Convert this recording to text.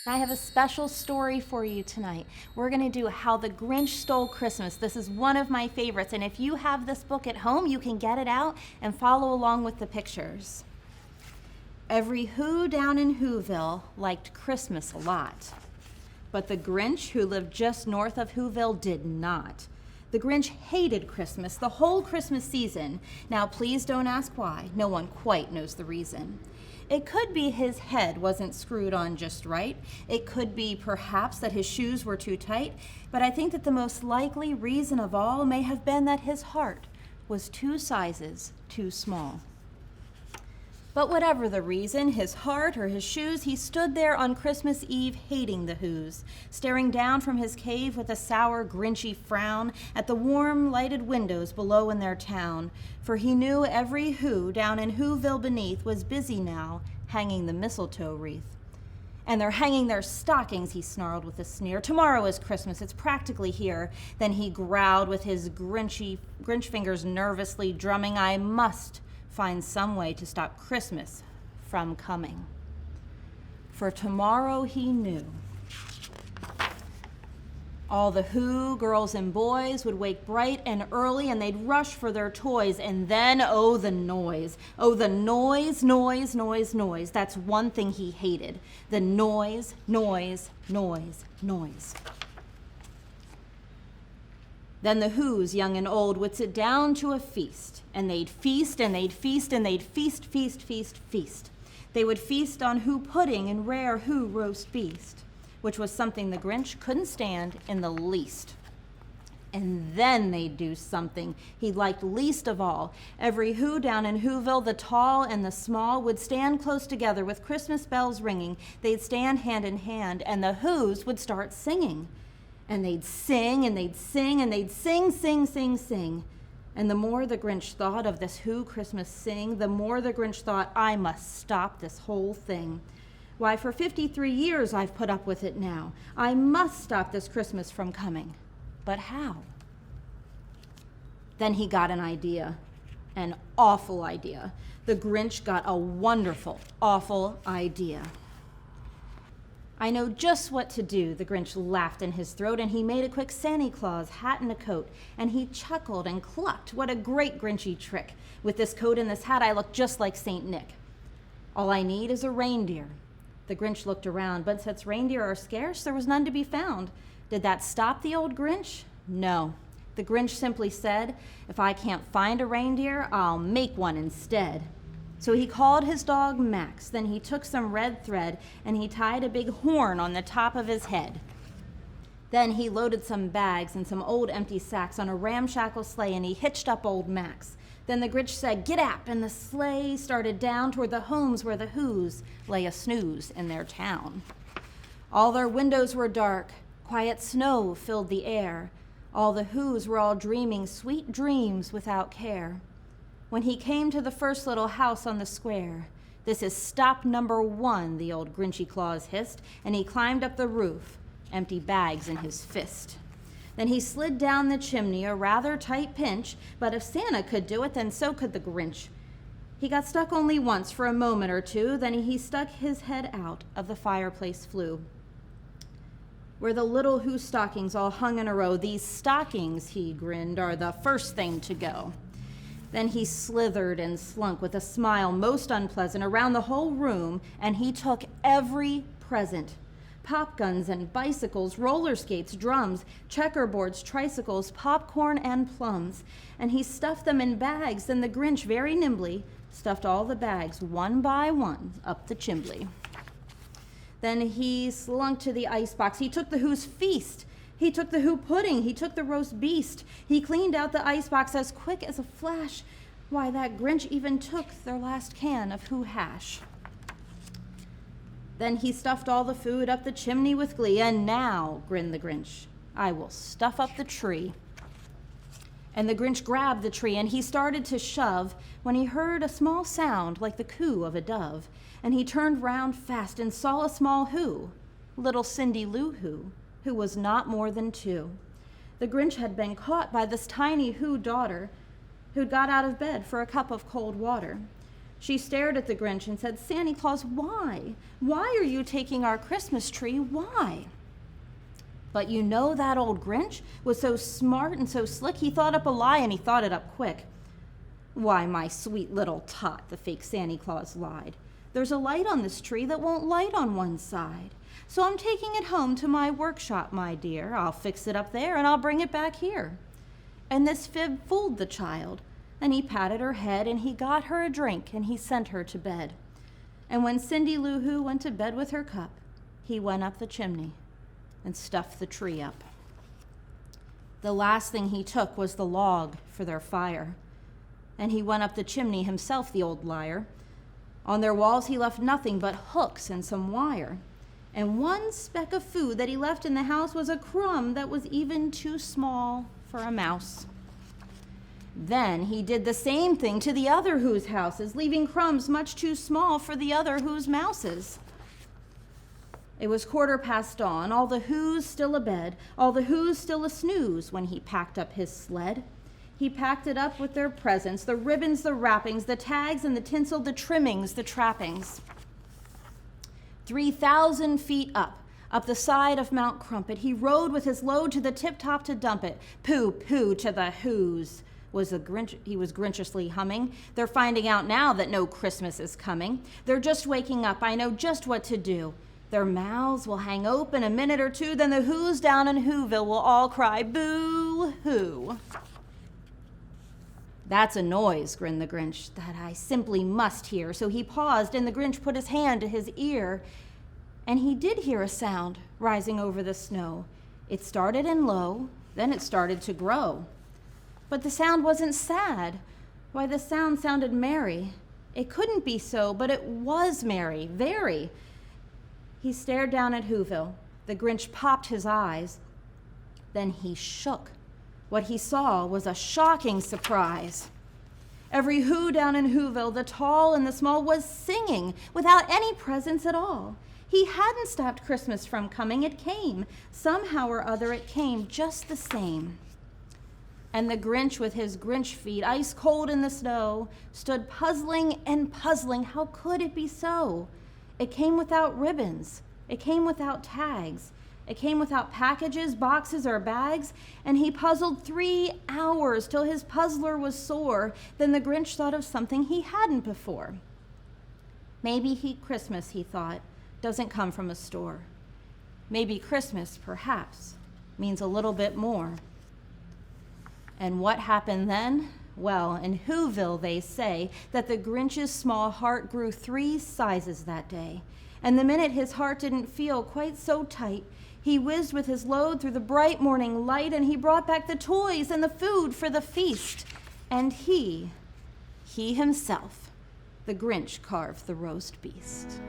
I have a special story for you tonight. We're going to do How the Grinch Stole Christmas. This is one of my favorites, and if you have this book at home, you can get it out and follow along with the pictures. Every Who down in Whoville liked Christmas a lot, but the Grinch, who lived just north of Whoville, did not. The Grinch hated Christmas, the whole Christmas season. Now, please don't ask why. No one quite knows the reason. It could be his head wasn't screwed on just right. It could be perhaps that his shoes were too tight. But I think that the most likely reason of all may have been that his heart was 2 sizes too small. But whatever the reason, his heart or his shoes, he stood there on Christmas Eve hating the Whos, staring down from his cave with a sour, grinchy frown at the warm, lighted windows below in their town, for he knew every Who down in Whoville beneath was busy now hanging the mistletoe wreath. And they're hanging their stockings, he snarled with a sneer. Tomorrow is Christmas, it's practically here. Then he growled with his Grinch fingers nervously drumming, I must find some way to stop Christmas from coming. For tomorrow, he knew, all the Who girls and boys would wake bright and early and they'd rush for their toys. And then, oh, the noise. Oh, the noise, noise, noise, noise. That's one thing he hated. The noise, noise, noise, noise. Then the Whos, young and old, would sit down to a feast, and they'd feast, and they'd feast, and they'd feast, feast, feast, feast. They would feast on Who pudding and rare Who roast beast, which was something the Grinch couldn't stand in the least. And then they'd do something he liked least of all. Every Who down in Whoville, the tall and the small, would stand close together with Christmas bells ringing. They'd stand hand in hand, and the Whos would start singing. And they'd sing, and they'd sing, and they'd sing, sing, sing, sing. And the more the Grinch thought of this Who Christmas sing, the more the Grinch thought, I must stop this whole thing. Why, for 53 years I've put up with it now. I must stop this Christmas from coming. But how? Then he got an idea, an awful idea. The Grinch got a wonderful, awful idea. I know just what to do, the Grinch laughed in his throat, and he made a quick Santa Claus hat and a coat, and he chuckled and clucked. What a great Grinchy trick. With this coat and this hat, I look just like St. Nick. All I need is a reindeer. The Grinch looked around, but since reindeer are scarce, there was none to be found. Did that stop the old Grinch? No. The Grinch simply said, if I can't find a reindeer, I'll make one instead. So he called his dog Max. Then he took some red thread and he tied a big horn on the top of his head. Then he loaded some bags and some old empty sacks on a ramshackle sleigh and he hitched up old Max. Then the Grinch said, "Get up," and the sleigh started down toward the homes where the Whos lay a snooze in their town. All their windows were dark. Quiet snow filled the air. All the Whos were all dreaming sweet dreams without care. When he came to the first little house on the square, "This is stop number 1, the old Grinchy Claus hissed, and he climbed up the roof, empty bags in his fist. Then he slid down the chimney, a rather tight pinch, but if Santa could do it, then so could the Grinch. He got stuck only once for a moment or two, then he stuck his head out of the fireplace flue, where the little Who stockings all hung in a row. These stockings, he grinned, are the first thing to go. Then he slithered and slunk with a smile most unpleasant around the whole room, and he took every present. Pop guns and bicycles, roller skates, drums, checkerboards, tricycles, popcorn, and plums. And he stuffed them in bags, and the Grinch very nimbly stuffed all the bags one by one up the chimbley. Then he slunk to the icebox. He took the Who's feast. He took the Who pudding. He took the roast beast. He cleaned out the icebox as quick as a flash. Why, that Grinch even took their last can of Who hash. Then he stuffed all the food up the chimney with glee. And now, grinned the Grinch, I will stuff up the tree. And the Grinch grabbed the tree and he started to shove when he heard a small sound like the coo of a dove. And he turned round fast and saw a small Who, little Cindy Lou who was not more than 2. The Grinch had been caught by this tiny Who daughter who'd got out of bed for a cup of cold water. She stared at the Grinch and said, "Santa Claus, why? Why are you taking our Christmas tree? Why?" But you know that old Grinch was so smart and so slick, he thought up a lie and he thought it up quick. "Why, my sweet little tot," the fake Santa Claus lied. "There's a light on this tree that won't light on one side. So I'm taking it home to my workshop, my dear. I'll fix it up there and I'll bring it back here." And this fib fooled the child, and he patted her head and he got her a drink and he sent her to bed. And when Cindy Lou Who went to bed with her cup, he went up the chimney and stuffed the tree up. The last thing he took was the log for their fire. And he went up the chimney himself, the old liar. On their walls he left nothing but hooks and some wire. And one speck of food that he left in the house was a crumb that was even too small for a mouse. Then he did the same thing to the other Who's houses, leaving crumbs much too small for the other Who's mouses. It was 15:15, all the Who's still abed, all the Who's still a snooze when he packed up his sled. He packed it up with their presents, the ribbons, the wrappings, the tags and the tinsel, the trimmings, the trappings. 3,000 feet up the side of Mount Crumpet, he rode with his load to the tip-top to dump it. "Pooh, pooh to the Who's," he was grinchiously humming. "They're finding out now that no Christmas is coming. They're just waking up, I know just what to do. Their mouths will hang open a minute or two, then the Who's down in Whoville will all cry, boo-hoo." "That's a noise," grinned the Grinch, "that I simply must hear." So he paused, and the Grinch put his hand to his ear. And he did hear a sound rising over the snow. It started in low, then it started to grow. But the sound wasn't sad. Why, the sound sounded merry. It couldn't be so, but it was merry, very. He stared down at Whoville. The Grinch popped his eyes. Then he shook. What he saw was a shocking surprise. Every Who down in Whoville, the tall and the small, was singing without any presents at all. He hadn't stopped Christmas from coming. It came. Somehow or other it came just the same. And the Grinch with his Grinch feet, ice cold in the snow, stood puzzling and puzzling. How could it be so? It came without ribbons. It came without tags. It came without packages, boxes, or bags. And he puzzled 3 hours till his puzzler was sore. Then the Grinch thought of something he hadn't before. Maybe Christmas, he thought, doesn't come from a store. Maybe Christmas, perhaps, means a little bit more. And what happened then? Well, in Whoville they say that the Grinch's small heart grew 3 sizes that day. And the minute his heart didn't feel quite so tight, he whizzed with his load through the bright morning light, and he brought back the toys and the food for the feast. And he himself, the Grinch, carved the roast beast.